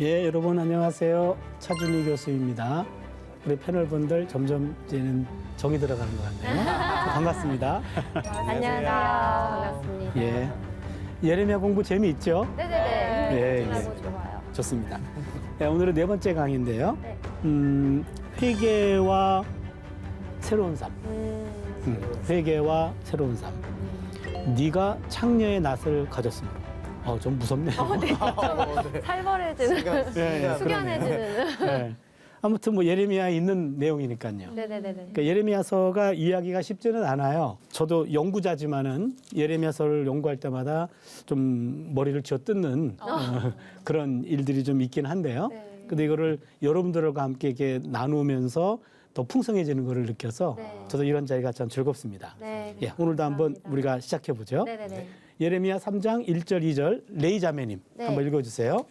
예, 여러분 안녕하세요. 차준희 교수입니다. 우리 패널분들 점점 이제는 정이 들어가는 것 같네요. 반갑습니다. 안녕하세요. 반갑습니다. 예, 예레미야 공부 재미있죠? 네네네. 예, 하고 예. 좋아요. 좋습니다. 네, 오늘은 네 번째 강의인데요. 네. 회개와 새로운 삶. 회개와 새로운 삶. 네가 창녀의 낯을 가졌으므로. 좀 무섭네요. 살벌해지는, 예, 숙연해지는. 네. 아무튼 뭐 예레미야에 있는 내용이니까요. 네네네네. 그러니까 예레미야서가 이해하기가 쉽지는 않아요. 저도 연구자지만은 예레미야서를 연구할 때마다 좀 머리를 쥐어뜯는 그런 일들이 좀 있긴 한데요. 네. 근데 이거를 여러분들과 함께 이렇게 나누면서 더 풍성해지는 것을 느껴서 네. 저도 이런 자리가 참 즐겁습니다. 네. 예, 오늘도 한번 감사합니다. 우리가 시작해 보죠. 네네네. 예레미야 3장 1절 2절 레이자매님 네. 한번 읽어주세요.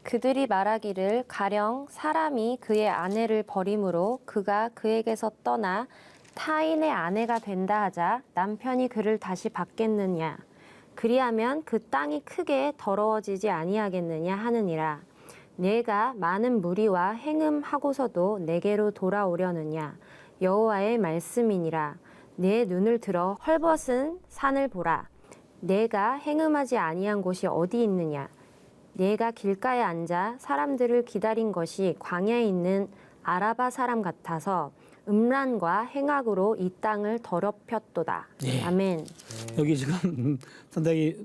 그들이 말하기를 가령 사람이 그의 아내를 버림으로 그가 그에게서 떠나 타인의 아내가 된다 하자 남편이 그를 다시 받겠느냐. 그리하면 그 땅이 크게 더러워지지 아니하겠느냐 하느니라. 내가 많은 무리와 행음하고서도 내게로 돌아오려느냐. 여호와의 말씀이니라. 내 눈을 들어 헐벗은 산을 보라. 내가 행음하지 아니한 곳이 어디 있느냐. 내가 길가에 앉아 사람들을 기다린 것이 광야에 있는 아라바 사람 같아서 음란과 행악으로 이 땅을 더럽혔도다. 예. 아멘. 여기 지금 상당히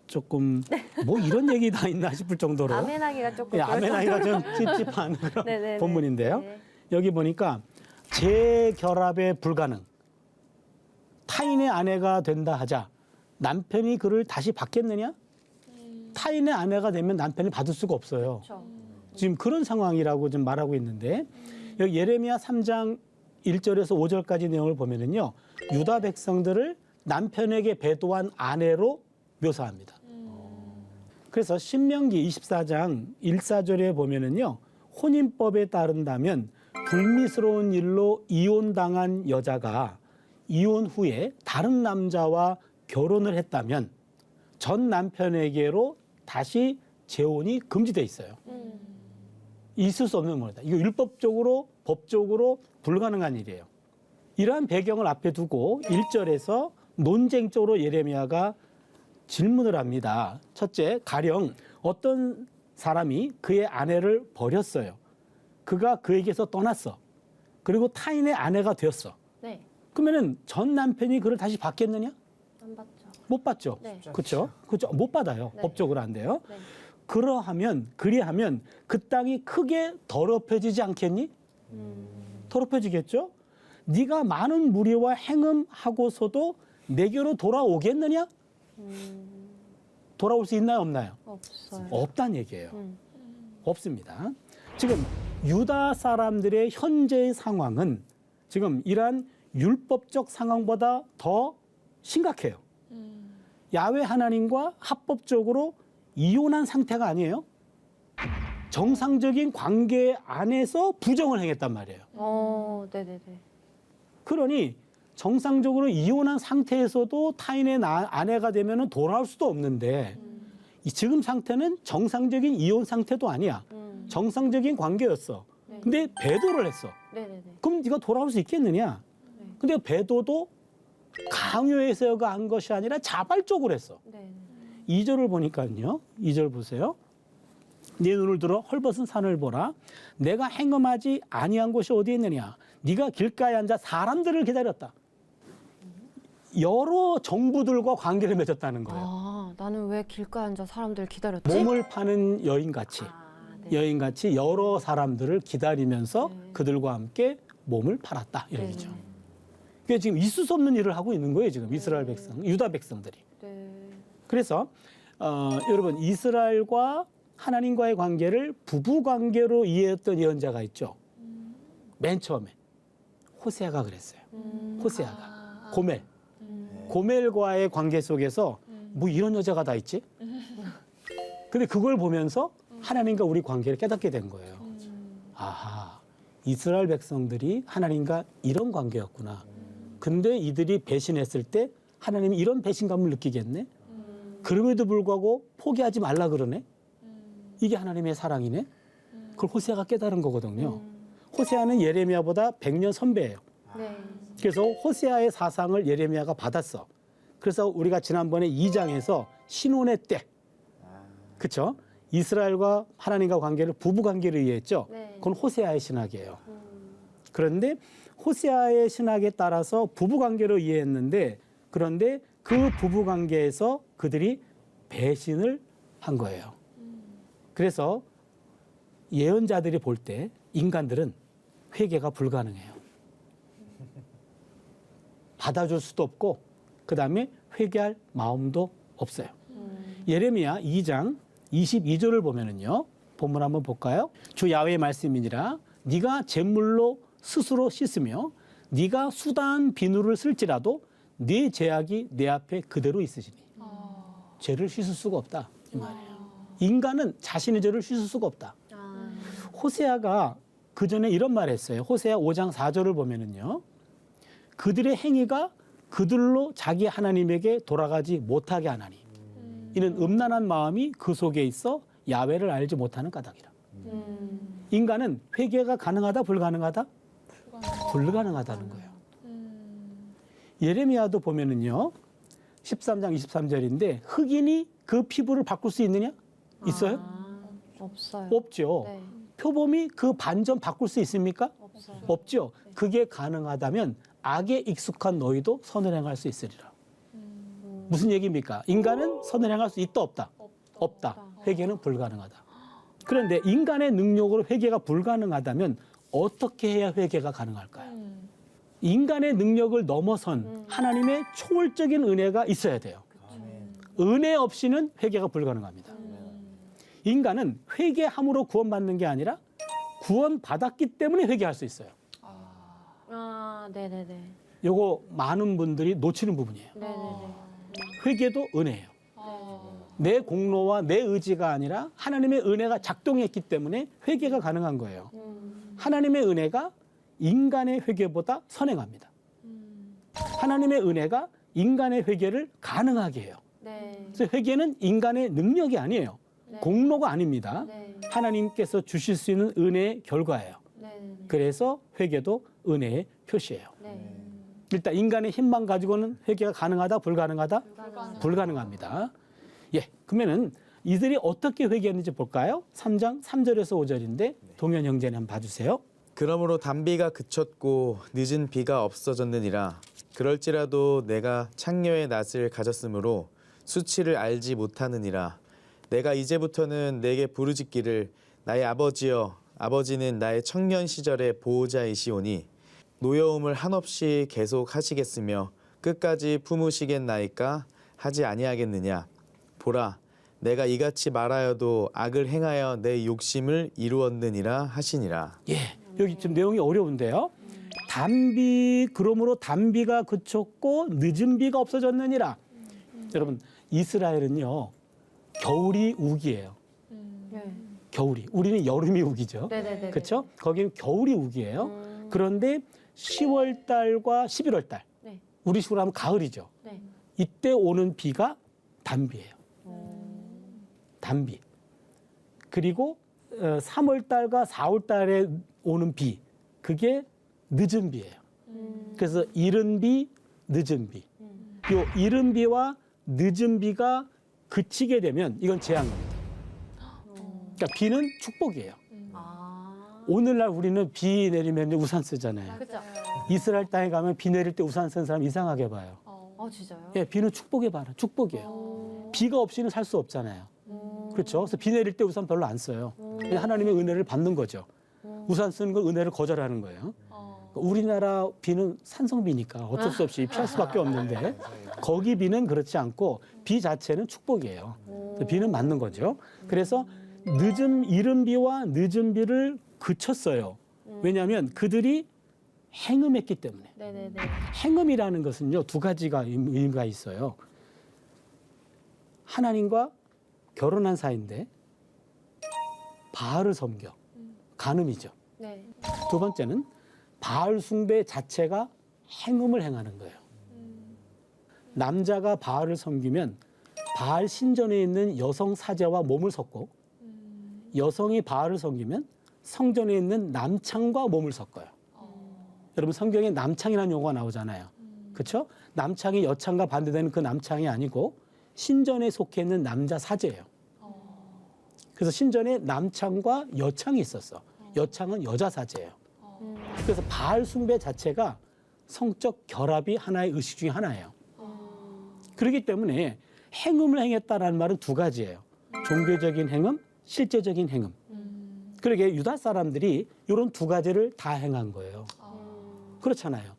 조금 뭐 이런 얘기 다 있나 싶을 정도로 아멘하기가 조금 예, 아멘하기가 좀 그럴 찝찝한 그런 네네네. 본문인데요. 네. 여기 보니까 재결합에 불가능. 타인의 아내가 된다 하자 남편이 그를 다시 받겠느냐? 타인의 아내가 되면 남편이 받을 수가 없어요. 그렇죠. 지금 그런 상황이라고 좀 말하고 있는데 여기 예레미야 3장 1절에서 5절까지 내용을 보면은요. 유다 백성들을 남편에게 배도한 아내로 묘사합니다. 그래서 신명기 24장 1~4절에 보면은요. 혼인법에 따른다면 불미스러운 일로 이혼당한 여자가 이혼 후에 다른 남자와 결혼을 했다면 전 남편에게로 다시 재혼이 금지돼 있어요. 있을 수 없는 겁니다. 이거 율법적으로 법적으로 불가능한 일이에요. 이러한 배경을 앞에 두고 1절에서 논쟁적으로 예레미야가 질문을 합니다. 첫째, 가령 어떤 사람이 그의 아내를 버렸어요. 그가 그에게서 떠났어. 그리고 타인의 아내가 되었어. 네. 그러면은 전 남편이 그를 다시 받겠느냐? 안 받죠. 못 받죠. 네. 그렇죠? 그렇죠. 못 받아요. 네. 법적으로 안 돼요. 네. 그리하면 그 땅이 크게 더럽혀지지 않겠니? 더럽혀지겠죠? 네가 많은 무리와 행음하고서도 내게로 돌아오겠느냐? 돌아올 수 있나요, 없나요? 없어요. 없다는 얘기예요. 없습니다. 지금 유다 사람들의 현재의 상황은 지금 이러한 율법적 상황보다 더 심각해요. 야훼 하나님과 합법적으로 이혼한 상태가 아니에요. 정상적인 관계 안에서 부정을 행했단 말이에요. 네네네. 그러니 정상적으로 이혼한 상태에서도 타인의 아내가 되면 돌아올 수도 없는데 이 지금 상태는 정상적인 이혼 상태도 아니야. 정상적인 관계였어. 네. 근데 배도를 했어. 네네네. 그럼 네가 돌아올 수 있겠느냐? 네. 근데 배도도 강요해서가 한 것이 아니라 자발적으로 했어. 네네. 2절을 보니까요. 2절 보세요. 네 눈을 들어 헐벗은 산을 보라. 내가 행음하지 아니한 곳이 어디 있느냐. 네가 길가에 앉아 사람들을 기다렸다. 여러 정부들과 관계를 맺었다는 거예요. 아, 나는 왜 길가에 앉아 사람들 기다렸지? 몸을 파는 여인같이. 네. 여인같이 여러 사람들을 기다리면서 네. 그들과 함께 몸을 팔았다. 이런 네. 얘기죠. 그게 지금 있을 수 없는 일을 하고 있는 거예요. 지금 이스라엘 네. 백성, 유다 백성들이. 네. 그래서 여러분 이스라엘과 하나님과의 관계를 부부 관계로 이해했던 예언자가 있죠. 맨 처음에 호세아가 그랬어요. 호세아가 고멜. 고멜과의 관계 속에서 뭐 이런 여자가 다 있지? 근데 그걸 보면서 하나님과 우리 관계를 깨닫게 된 거예요. 아하, 이스라엘 백성들이 하나님과 이런 관계였구나. 근데 이들이 배신했을 때 하나님이 이런 배신감을 느끼겠네? 그럼에도 불구하고 포기하지 말라 그러네? 이게 하나님의 사랑이네. 그걸 호세아가 깨달은 거거든요. 호세아는 예레미야보다 100년 선배예요. 네. 그래서 호세아의 사상을 예레미야가 받았어. 그래서 우리가 지난번에 2장에서 신혼의 때, 그렇죠? 이스라엘과 하나님과 관계를 부부 관계로 이해했죠. 네. 그건 호세아의 신학이에요. 그런데 호세아의 신학에 따라서 부부 관계로 이해했는데, 그런데 그 부부 관계에서 그들이 배신을 한 거예요. 그래서 예언자들이 볼 때 인간들은 회개가 불가능해요. 받아줄 수도 없고 그다음에 회개할 마음도 없어요. 예레미야 2장 22절을 보면은요. 본문 한번 볼까요? 주 야훼의 말씀이니라 네가 제물로 스스로 씻으며 네가 수단 비누를 쓸지라도 네 죄악이 내 앞에 그대로 있으시니. 죄를 씻을 수가 없다 이 말이에요. 인간은 자신의 죄를 씻을 수가 없다. 호세아가 그 전에 이런 말을 했어요. 호세아 5장 4절을 보면은요. 그들의 행위가 그들로 자기 하나님에게 돌아가지 못하게 하나니 이는 음란한 마음이 그 속에 있어 야훼를 알지 못하는 까닭이라. 인간은 회개가 가능하다 불가능하다? 불가능하다는 거예요. 예레미야도 보면은요. 13장 23절인데 흑인이 그 피부를 바꿀 수 있느냐? 있어요? 없어요. 없죠. 네. 표범이 그 반점 바꿀 수 있습니까? 없어요. 없죠. 그게 가능하다면 악에 익숙한 너희도 선을 행할 수 있으리라. 무슨 얘기입니까? 인간은 선을 행할 수 있다 없다? 없다. 회개는 불가능하다. 그런데 인간의 능력으로 회개가 불가능하다면 어떻게 해야 회개가 가능할까요? 인간의 능력을 넘어선 하나님의 초월적인 은혜가 있어야 돼요. 은혜 없이는 회개가 불가능합니다. 인간은 회개함으로 구원받는 게 아니라 구원받았기 때문에 회개할 수 있어요. 네네네. 요거 많은 분들이 놓치는 부분이에요. 네네네. 회개도 은혜예요. 내 공로와 내 의지가 아니라 하나님의 은혜가 작동했기 때문에 회개가 가능한 거예요. 하나님의 은혜가 인간의 회개보다 선행합니다. 하나님의 은혜가 인간의 회개를 가능하게 해요. 네. 그래서 회개는 인간의 능력이 아니에요. 네. 공로가 아닙니다. 네. 하나님께서 주실 수 있는 은혜의 결과예요. 네네네. 그래서 회개도 은혜의 표시예요. 네. 일단 인간의 힘만 가지고는 회개가 가능하다, 불가능하다? 불가능합니다. 예, 그러면은 이들이 어떻게 회개했는지 볼까요? 3장 3절에서 5절인데 동현 형제님 한번 봐주세요. 그러므로 단비가 그쳤고 늦은 비가 없어졌느니라. 그럴지라도 내가 창녀의 낯을 가졌으므로 수치를 알지 못하느니라. 내가 이제부터는 내게 부르짖기를 나의 아버지여, 아버지는 나의 청년 시절의 보호자이시오니 노여움을 한없이 계속 하시겠으며 끝까지 품으시겠나이까 하지 아니하겠느냐. 보라, 내가 이같이 말하여도 악을 행하여 내 욕심을 이루었느니라 하시니라. 예, 여기 지금 내용이 어려운데요. 그러므로 단비가 그쳤고 늦은 비가 없어졌느니라. 여러분, 이스라엘은요, 겨울이 우기예요. 네. 겨울이. 우리는 여름이 우기죠. 네네네. 그렇죠? 거기는 겨울이 우기예요. 그런데 10월 달과 11월 달, 네. 우리 식으로 하면 가을이죠. 네. 이때 오는 비가 단비예요. 단비. 그리고 3월 달과 4월 달에 오는 비, 그게 늦은 비예요. 그래서 이른 비, 늦은 비. 요 이른 비와 늦은 비가 그치게 되면 이건 재앙 겁니다. 그러니까 비는 축복이에요. 오늘날 우리는 비 내리면 우산 쓰잖아요. 그죠? 이스라엘 땅에 가면 비 내릴 때 우산 쓴 사람 이상하게 봐요. 진짜요? 예, 비는 축복의 바라, 축복이에요. 비가 없이는 살 수 없잖아요. 그렇죠? 그래서 비 내릴 때 우산 별로 안 써요. 그냥 하나님의 은혜를 받는 거죠. 우산 쓰는 건 은혜를 거절하는 거예요. 우리나라 비는 산성비니까 어쩔 수 없이 피할 수밖에 없는데 거기 비는 그렇지 않고 비 자체는 축복이에요. 비는 맞는 거죠. 그래서 이른 비와 늦은 비를 그쳤어요. 왜냐하면 그들이 행음했기 때문에. 네네네. 행음이라는 것은요, 두 가지가 의미가 있어요. 하나님과 결혼한 사이인데 바알을 섬겨. 간음이죠. 네. 두 번째는 바알 숭배 자체가 행음을 행하는 거예요. 남자가 바알을 섬기면 바알 신전에 있는 여성 사제와 몸을 섞고 여성이 바알을 섬기면 성전에 있는 남창과 몸을 섞어요. 여러분 성경에 남창이라는 용어가 나오잖아요. 그렇죠? 남창이 여창과 반대되는 그 남창이 아니고 신전에 속해 있는 남자 사제예요. 그래서 신전에 남창과 여창이 있었어. 여창은 여자 사제예요. 그래서 바알 숭배 자체가 성적 결합이 하나의 의식 중에 하나예요. 그렇기 때문에 행음을 행했다라는 말은 두 가지예요. 종교적인 행음, 실제적인 행음. 그러게 유다 사람들이 이런 두 가지를 다 행한 거예요. 그렇잖아요.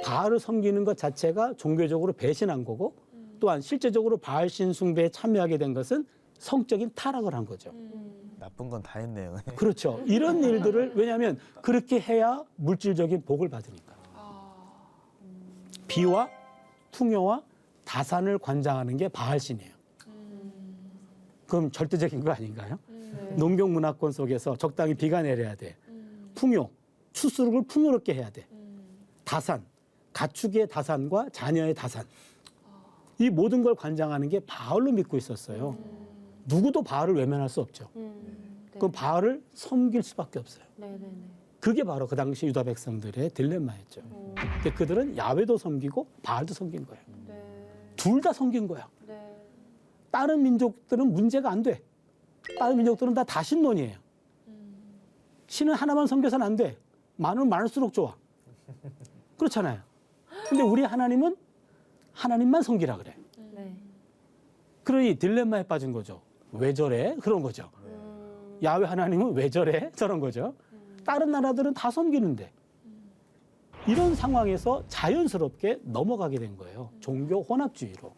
바알을 섬기는 것 자체가 종교적으로 배신한 거고 또한 실제적으로 바알 신 숭배에 참여하게 된 것은 성적인 타락을 한 거죠. 나쁜 건 다 했네요. 그렇죠. 이런 일들을 왜냐하면 그렇게 해야 물질적인 복을 받으니까. 비와 풍요와 다산을 관장하는 게 바알신이에요. 그럼 절대적인 거 아닌가요? 농경 문화권 속에서 적당히 비가 내려야 돼. 풍요, 추수를 풍요롭게 해야 돼. 다산, 가축의 다산과 자녀의 다산. 이 모든 걸 관장하는 게 바알로 믿고 있었어요. 누구도 바알을 외면할 수 없죠. 그럼 바알을 섬길 수밖에 없어요. 그게 바로 그 당시 유다 백성들의 딜레마였죠. 근데 그들은 야훼도 섬기고 바알도 섬긴 거예요. 둘 다 섬긴 거야. 다른 민족들은 문제가 안 돼. 다른 민족들은 다 다신론이에요. 신은 하나만 섬겨서는 안 돼. 많으면 많을수록 좋아. 그렇잖아요. 근데 우리 하나님은 하나님만 섬기라 그래. 그러니 딜레마에 빠진 거죠. 왜 저래? 그런 거죠. 야훼 하나님은 왜 저래? 저런 거죠. 다른 나라들은 다 섬기는데. 이런 상황에서 자연스럽게 넘어가게 된 거예요. 종교 혼합주의로.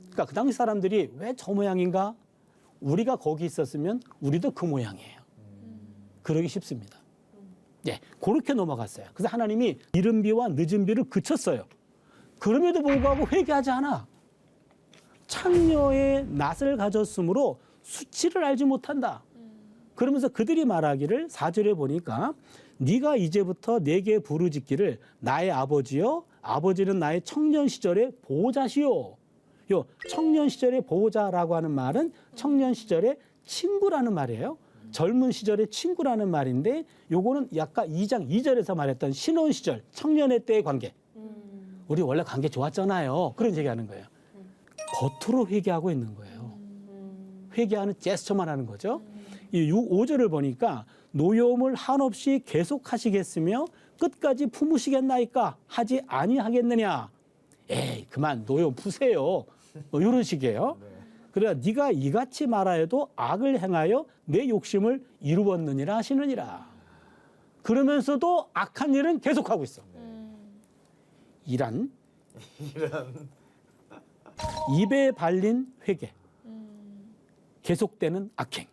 그러니까 그 당시 사람들이 왜 저 모양인가? 우리가 거기 있었으면 우리도 그 모양이에요. 그러기 쉽습니다. 예, 그렇게 넘어갔어요. 그래서 하나님이 이른 비와 늦은 비를 그쳤어요. 그럼에도 불구하고 회개하지 않아. 창녀의 낯을 가졌으므로 수치를 알지 못한다. 그러면서 그들이 말하기를 4절에 보니까 네가 이제부터 내게 부르짖기를 나의 아버지여 아버지는 나의 청년 시절의 보호자시오. 요 청년 시절의 보호자라고 하는 말은 청년 시절의 친구라는 말이에요. 젊은 시절의 친구라는 말인데 요거는 약간 2장 2절에서 말했던 신혼 시절 청년의 때의 관계. 우리 원래 관계 좋았잖아요. 그런 얘기하는 거예요. 겉으로 회개하고 있는 거예요. 회개하는 제스처만 하는 거죠. 이 5절을 보니까 노여움을 한없이 계속하시겠으며 끝까지 품으시겠나이까 하지 아니하겠느냐. 에이 그만 노여움 푸세요. 뭐 이런 식이에요. 그래야 네가 이같이 말하여도 악을 행하여 내 욕심을 이루었느니라 하시느니라. 그러면서도 악한 일은 계속하고 있어. 이란 입에 발린 회개, 계속되는 악행.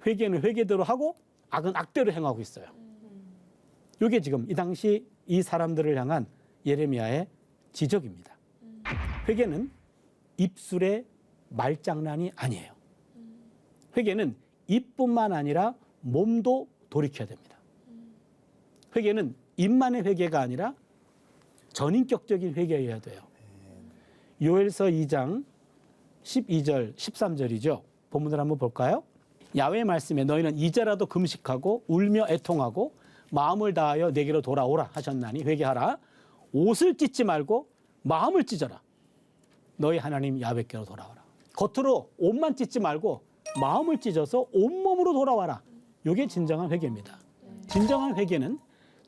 회개는 회개대로 하고 악은 악대로 행하고 있어요. 이게 지금 이 당시 이 사람들을 향한 예레미야의 지적입니다. 회개는 입술의 말장난이 아니에요. 회개는 입뿐만 아니라 몸도 돌이켜야 됩니다. 회개는 입만의 회개가 아니라 전인격적인 회개여야 돼요. 요엘서 2장 12절, 13절이죠. 본문을 한번 볼까요? 야훼의 말씀에 너희는 이제라도 금식하고 울며 애통하고 마음을 다하여 내게로 돌아오라 하셨나니 회개하라. 옷을 찢지 말고 마음을 찢어라. 너희 하나님 야훼께로 돌아와라. 겉으로 옷만 찢지 말고 마음을 찢어서 온몸으로 돌아와라. 이게 진정한 회개입니다. 진정한 회개는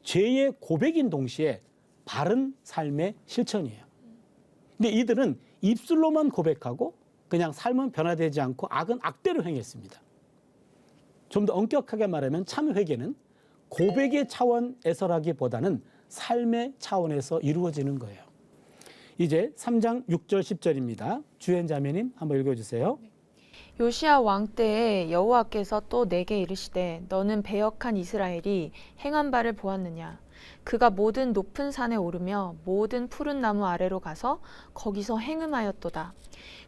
죄의 고백인 동시에 바른 삶의 실천이에요. 근데 이들은 입술로만 고백하고 그냥 삶은 변화되지 않고 악은 악대로 행했습니다. 좀 더 엄격하게 말하면 참 회개는 고백의 차원에서라기보다는 삶의 차원에서 이루어지는 거예요. 이제 3장 6절 10절입니다. 주연 자매님 한번 읽어주세요. 요시야 왕 때에 여호와께서 또 내게 이르시되 너는 배역한 이스라엘이 행한 바를 보았느냐. 그가 모든 높은 산에 오르며 모든 푸른 나무 아래로 가서 거기서 행음하였도다.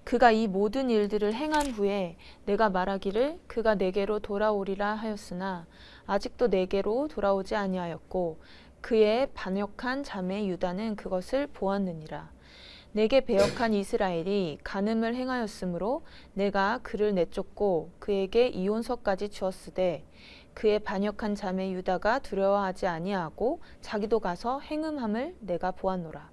그가 이 모든 일들을 행한 후에 내가 말하기를 그가 내게로 돌아오리라 하였으나 아직도 내게로 돌아오지 아니하였고 그의 반역한 자매 유다는 그것을 보았느니라. 내게 배역한 이스라엘이 간음을 행하였으므로 내가 그를 내쫓고 그에게 이혼서까지 주었으되 그의 반역한 자매 유다가 두려워하지 아니하고 자기도 가서 행음함을 내가 보았노라.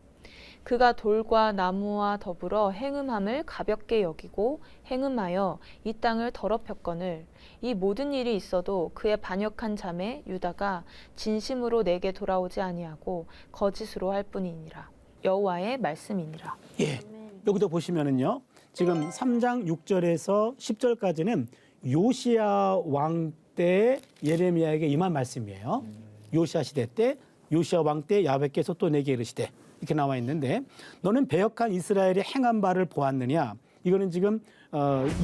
그가 돌과 나무와 더불어 행음함을 가볍게 여기고 행음하여 이 땅을 더럽혔거늘 이 모든 일이 있어도 그의 반역한 자매 유다가 진심으로 내게 돌아오지 아니하고 거짓으로 할 뿐이니라. 여호와의 말씀이니라. 예. 여기도 보시면은요. 지금 3장 6절에서 10절까지는 요시야 왕 때 예레미야에게 임한 말씀이에요. 요시야 시대 때 요시야 왕 때 야훼께서 또 내게 이르시되 이렇게 나와 있는데 너는 배역한 이스라엘이 행한 바를 보았느냐? 이거는 지금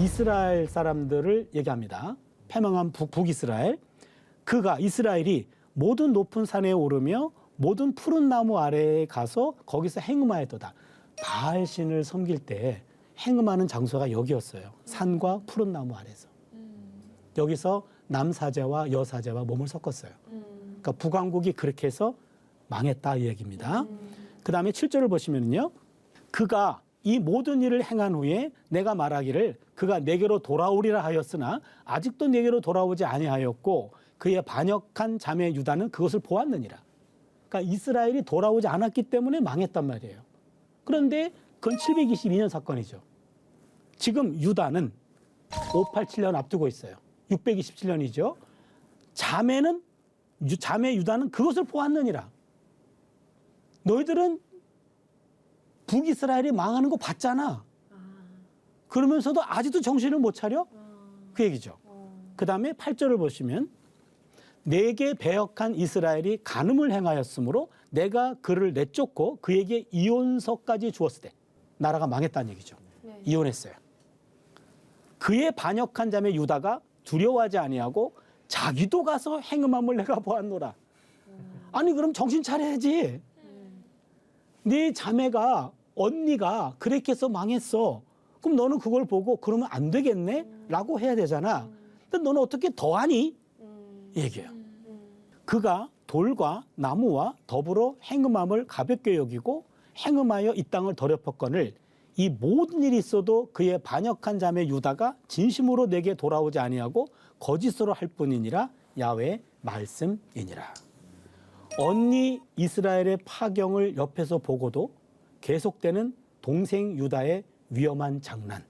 이스라엘 사람들을 얘기합니다. 패망한 북이스라엘. 그가 이스라엘이 모든 높은 산에 오르며 모든 푸른 나무 아래에 가서 거기서 행음하였도다. 바알신을 섬길 때 행음하는 장소가 여기였어요. 산과 푸른 나무 아래서. 여기서 남사제와 여사제와 몸을 섞었어요. 그러니까 북왕국이 그렇게 해서 망했다 이 얘기입니다. 그 다음에 7절을 보시면요. 그가 이 모든 일을 행한 후에 내가 말하기를 그가 내게로 돌아오리라 하였으나 아직도 내게로 돌아오지 아니하였고 그의 반역한 자매 유다는 그것을 보았느니라. 그러니까 이스라엘이 돌아오지 않았기 때문에 망했단 말이에요. 그런데 그건 722년 사건이죠. 지금 유다는 587년 앞두고 있어요. 627년이죠. 자매 유다는 그것을 보았느니라. 너희들은 북이스라엘이 망하는 거 봤잖아. 그러면서도 아직도 정신을 못 차려? 그 얘기죠. 그 다음에 8절을 보시면 내게 배역한 이스라엘이 간음을 행하였으므로 내가 그를 내쫓고 그에게 이혼서까지 주었을 때 나라가 망했다는 얘기죠. 네. 이혼했어요. 그의 반역한 자매 유다가 두려워하지 아니하고 자기도 가서 행음함을 내가 보았노라. 아니 그럼 정신 차려야지. 네 자매가 언니가 그렇게 해서 망했어. 그럼 너는 그걸 보고 그러면 안 되겠네? 라고 해야 되잖아. 근데 너는 어떻게 더하니? 얘기해요. 그가 돌과 나무와 더불어 행음함을 가볍게 여기고 행음하여 이 땅을 더럽혔거늘 이 모든 일이 있어도 그의 반역한 자매 유다가 진심으로 내게 돌아오지 아니하고 거짓으로 할 뿐이니라. 야훼의 말씀이니라. 언니 이스라엘의 파경을 옆에서 보고도 계속되는 동생 유다의 위험한 장난,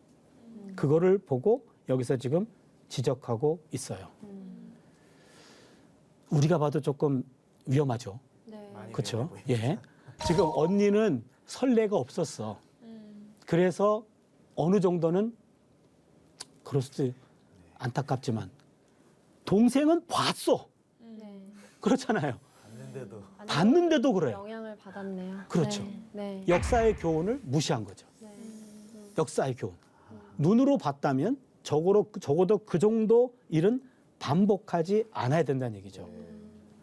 그거를 보고 여기서 지금 지적하고 있어요. 우리가 봐도 조금 위험하죠. 네. 그렇죠? 예. 지금 언니는 선례가 없었어. 그래서 어느 정도는 그럴 수도 안타깝지만 동생은 봤어. 네. 그렇잖아요. 봤는데도 봤는데도 그래요. 영향을 받았네요. 그렇죠. 네. 네. 역사의 교훈을 무시한 거죠. 네. 역사의 교훈. 눈으로 봤다면 적어도 그 정도 일은 반복하지 않아야 된다는 얘기죠.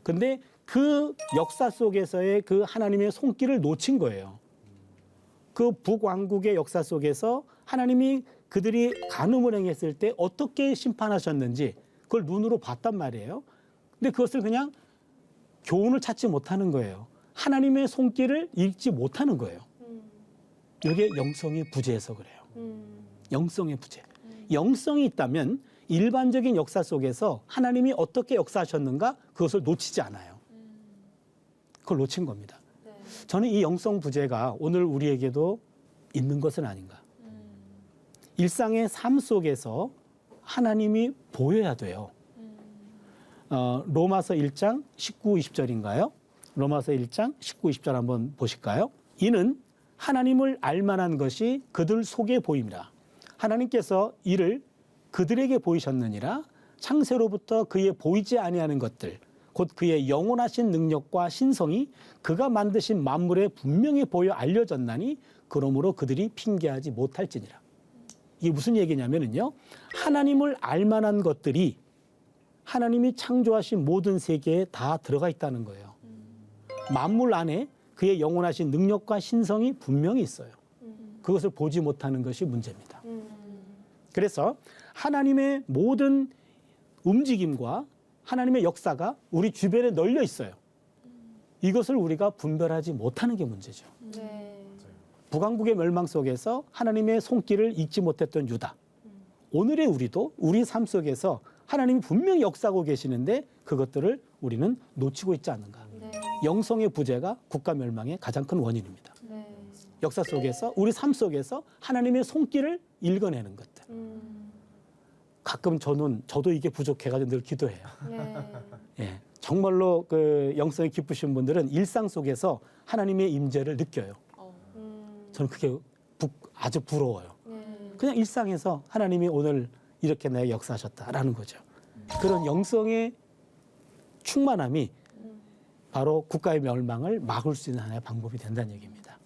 근데 그 역사 속에서의 그 하나님의 손길을 놓친 거예요. 그 북왕국의 역사 속에서 하나님이 그들이 간음을 행했을 때 어떻게 심판하셨는지 그걸 눈으로 봤단 말이에요. 근데 그것을 그냥 교훈을 찾지 못하는 거예요. 하나님의 손길을 읽지 못하는 거예요. 이게 영성의 부재에서 그래요. 영성의 부재. 영성이 있다면 일반적인 역사 속에서 하나님이 어떻게 역사하셨는가 그것을 놓치지 않아요. 그걸 놓친 겁니다. 네. 저는 이 영성 부재가 오늘 우리에게도 있는 것은 아닌가. 일상의 삶 속에서 하나님이 보여야 돼요. 로마서 1장 19, 20절인가요? 로마서 1장 19, 20절 한번 보실까요? 이는 하나님을 알만한 것이 그들 속에 보임이라. 하나님께서 이를 그들에게 보이셨느니라. 창세로부터 그의 보이지 아니하는 것들 곧 그의 영원하신 능력과 신성이 그가 만드신 만물에 분명히 보여 알려졌나니 그러므로 그들이 핑계하지 못할지니라. 이게 무슨 얘기냐면요. 하나님을 알만한 것들이 하나님이 창조하신 모든 세계에 다 들어가 있다는 거예요. 만물 안에 그의 영원하신 능력과 신성이 분명히 있어요. 그것을 보지 못하는 것이 문제입니다. 그래서 하나님의 모든 움직임과 하나님의 역사가 우리 주변에 널려 있어요. 이것을 우리가 분별하지 못하는 게 문제죠. 네. 북왕국의 멸망 속에서 하나님의 손길을 잊지 못했던 유다. 오늘의 우리도 우리 삶 속에서 하나님이 분명히 역사하고 계시는데 그것들을 우리는 놓치고 있지 않는가. 네. 영성의 부재가 국가 멸망의 가장 큰 원인입니다. 네. 역사 속에서 우리 삶 속에서 하나님의 손길을 읽어내는 것들. 가끔 저도 이게 부족해가지고 늘 기도해요. 네. 예, 정말로 그 영성이 깊으신 분들은 일상 속에서 하나님의 임재를 느껴요. 저는 그게 아주 부러워요. 네. 그냥 일상에서 하나님이 오늘 이렇게 내게 역사하셨다라는 거죠. 그런 영성의 충만함이 바로 국가의 멸망을 막을 수 있는 하나의 방법이 된다는 얘기입니다.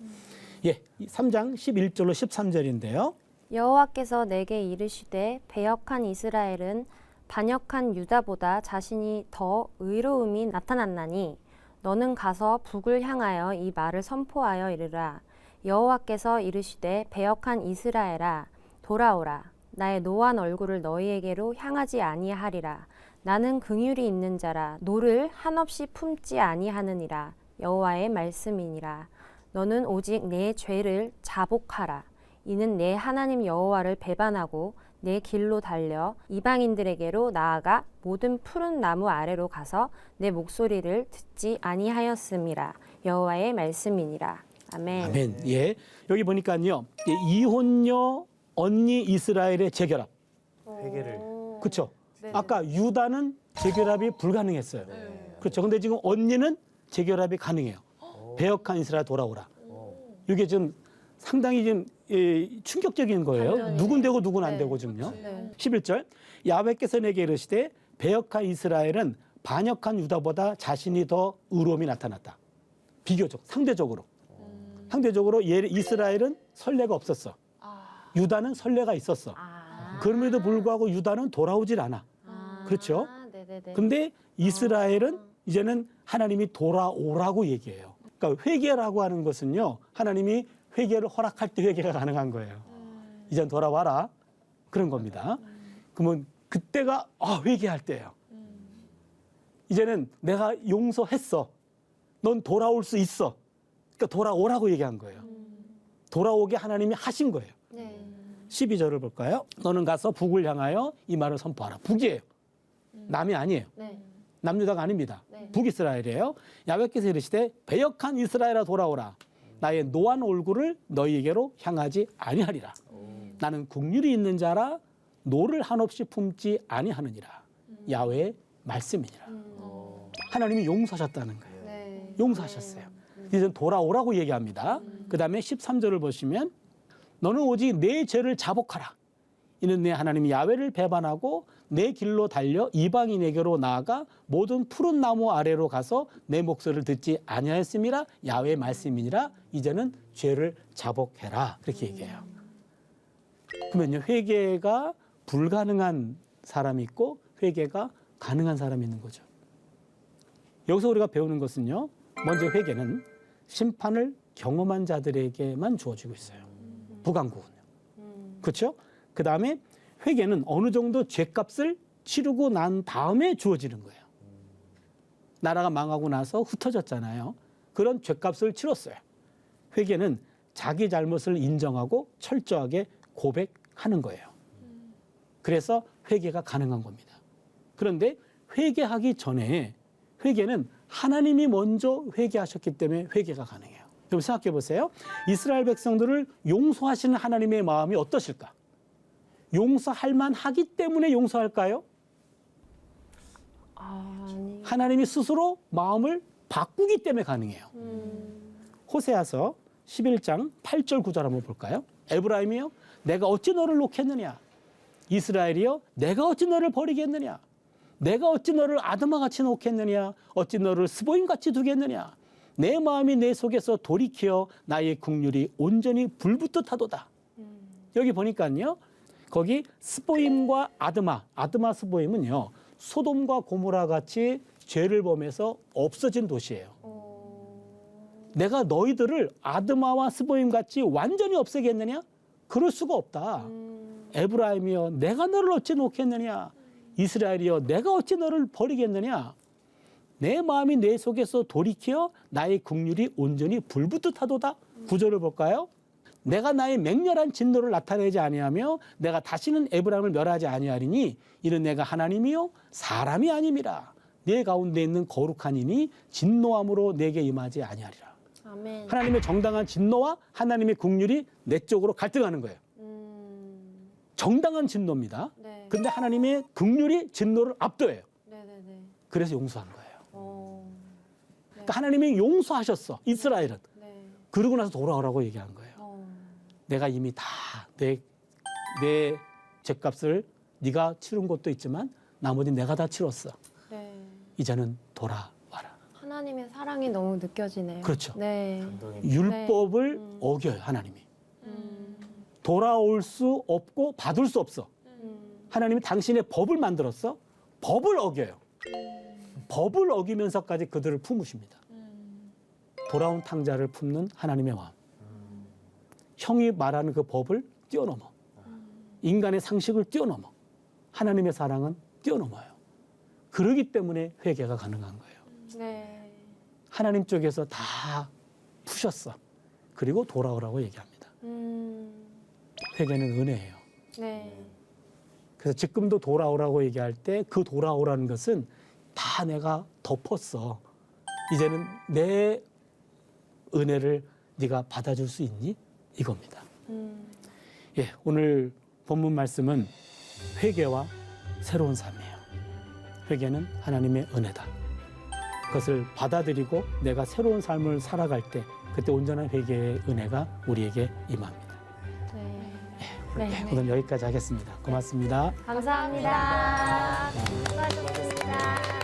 예, 3장 11절로 13절인데요. 여호와께서 내게 이르시되 배역한 이스라엘은 반역한 유다보다 자신이 더 의로움이 나타났나니 너는 가서 북을 향하여 이 말을 선포하여 이르라. 여호와께서 이르시되 배역한 이스라엘아 돌아오라. 나의 노한 얼굴을 너희에게로 향하지 아니하리라. 나는 긍휼이 있는 자라 노를 한없이 품지 아니하느니라. 여호와의 말씀이니라. 너는 오직 내 죄를 자복하라. 이는 내 하나님 여호와를 배반하고 내 길로 달려 이방인들에게로 나아가 모든 푸른 나무 아래로 가서 내 목소리를 듣지 아니하였음이라. 여호와의 말씀이니라. 아멘. 아멘. 예, 여기 보니까요, 이혼녀 언니 이스라엘의 재결합. 회개를. 그렇죠. 아까 유다는 재결합이 불가능했어요. 그렇죠. 근데 지금 언니는 재결합이 가능해요. 배역한 이스라엘 돌아오라. 이게 좀 상당히 좀 충격적인 거예요. 반전이네. 누군 되고 누군 안 네. 되고 지금요. 네. 11절 야훼께서 내게 이르시되 배역한 이스라엘은 반역한 유다보다 자신이 더 의로움이 나타났다. 비교적 상대적으로 이스라엘은 선례가 없었어. 유다는 선례가 있었어. 그럼에도 불구하고 유다는 돌아오질 않아. 그렇죠? 네네네. 근데 이스라엘은 이제는 하나님이 돌아오라고 얘기해요. 그러니까 회개라고 하는 것은요, 하나님이 회개를 허락할 때 회개가 가능한 거예요. 이젠 돌아와라. 그런 겁니다. 그러면 그때가 회개할 때예요. 이제는 내가 용서했어. 넌 돌아올 수 있어. 그러니까 돌아오라고 얘기한 거예요. 돌아오게 하나님이 하신 거예요. 네. 12절을 볼까요? 너는 가서 북을 향하여 이 말을 선포하라. 북이에요. 남이 아니에요. 네. 남유다가 아닙니다. 네. 북이스라엘이에요. 야훼께서 이르시되 배역한 이스라엘아 돌아오라. 나의 노한 얼굴을 너희에게로 향하지 아니하리라. 나는 긍휼이 있는 자라 노를 한없이 품지 아니하느니라. 야훼의 말씀이니라. 하나님이 용서하셨다는 거예요. 네. 용서하셨어요. 이제 돌아오라고 얘기합니다. 그 다음에 13절을 보시면 너는 오직 내 죄를 자복하라. 이는 내 하나님 야훼를 배반하고 내 길로 달려 이방인에게로 나아가 모든 푸른 나무 아래로 가서 내 목소리를 듣지 아니하였음이라. 야훼의 말씀이니라. 이제는 죄를 자복해라. 그렇게 얘기해요. 그러면요, 회개가 불가능한 사람이 있고 회개가 가능한 사람이 있는 거죠. 여기서 우리가 배우는 것은요, 먼저 회개는 심판을 경험한 자들에게만 주어지고 있어요. 북왕국은요. 그렇죠? 그 다음에 회개는 어느 정도 죄값을 치르고 난 다음에 주어지는 거예요. 나라가 망하고 나서 흩어졌잖아요. 그런 죄값을 치렀어요. 회개는 자기 잘못을 인정하고 철저하게 고백하는 거예요. 그래서 회개가 가능한 겁니다. 그런데 회개하기 전에 회개는 하나님이 먼저 회개하셨기 때문에 회개가 가능해요. 여러분 생각해 보세요. 이스라엘 백성들을 용서하시는 하나님의 마음이 어떠실까? 용서할 만하기 때문에 용서할까요? 아니. 하나님이 스스로 마음을 바꾸기 때문에 가능해요. 호세아서 11장 8절 9절 한번 볼까요? 에브라임이여 내가 어찌 너를 놓겠느냐? 이스라엘이여 내가 어찌 너를 버리겠느냐? 내가 어찌 너를 아드마같이 놓겠느냐? 어찌 너를 스보임같이 두겠느냐? 내 마음이 내 속에서 돌이켜 나의 긍휼이 온전히 불붙듯하도다. 여기 보니까요. 거기 스보임과 아드마 스보임은요. 소돔과 고모라 같이 죄를 범해서 없어진 도시예요. 내가 너희들을 아드마와 스보임 같이 완전히 없애겠느냐? 그럴 수가 없다. 에브라임이여 내가 너를 어찌 놓겠느냐? 이스라엘이여 내가 어찌 너를 버리겠느냐? 내 마음이 내 속에서 돌이켜 나의 긍휼이 온전히 불붙듯하도다. 9절을 볼까요? 내가 나의 맹렬한 진노를 나타내지 아니하며 내가 다시는 에브라임을 멸하지 아니하리니 이는 내가 하나님이요 사람이 아님이라. 내 가운데 있는 거룩한 이니 진노함으로 내게 임하지 아니하리라. 아멘. 하나님의 정당한 진노와 하나님의 긍휼이 내 쪽으로 갈등하는 거예요. 정당한 진노입니다. 네. 근데 하나님의 긍휼이 진노를 압도해요. 네네네. 그래서 용서한 거예요. 네. 그러니까 하나님이 용서하셨어, 이스라엘은. 네. 그러고 나서 돌아오라고 얘기한 거예요. 내가 이미 다 내 죗값을 네가 치른 것도 있지만 나머지 내가 다 치렀어. 네. 이제는 돌아와라. 하나님의 사랑이 너무 느껴지네요. 그렇죠. 네. 율법을 네. 어겨요, 하나님이. 돌아올 수 없고 받을 수 없어. 하나님이 당신의 법을 만들었어. 법을 어겨요. 법을 어기면서까지 그들을 품으십니다. 돌아온 탕자를 품는 하나님의 마음. 형이 말하는 그 법을 뛰어넘어. 인간의 상식을 뛰어넘어. 하나님의 사랑은 뛰어넘어요. 그러기 때문에 회개가 가능한 거예요. 네. 하나님 쪽에서 다 푸셨어. 그리고 돌아오라고 얘기합니다. 회개는 은혜예요. 네. 그래서 지금도 돌아오라고 얘기할 때 그 돌아오라는 것은 다 내가 덮었어. 이제는 내 은혜를 네가 받아줄 수 있니? 이겁니다. 예, 오늘 본문 말씀은 회개와 새로운 삶이에요. 회개는 하나님의 은혜다. 그것을 받아들이고 내가 새로운 삶을 살아갈 때 그때 온전한 회개의 은혜가 우리에게 임합니다. 네. 오늘 여기까지 하겠습니다. 고맙습니다. 감사합니다. 수고하셨습니다.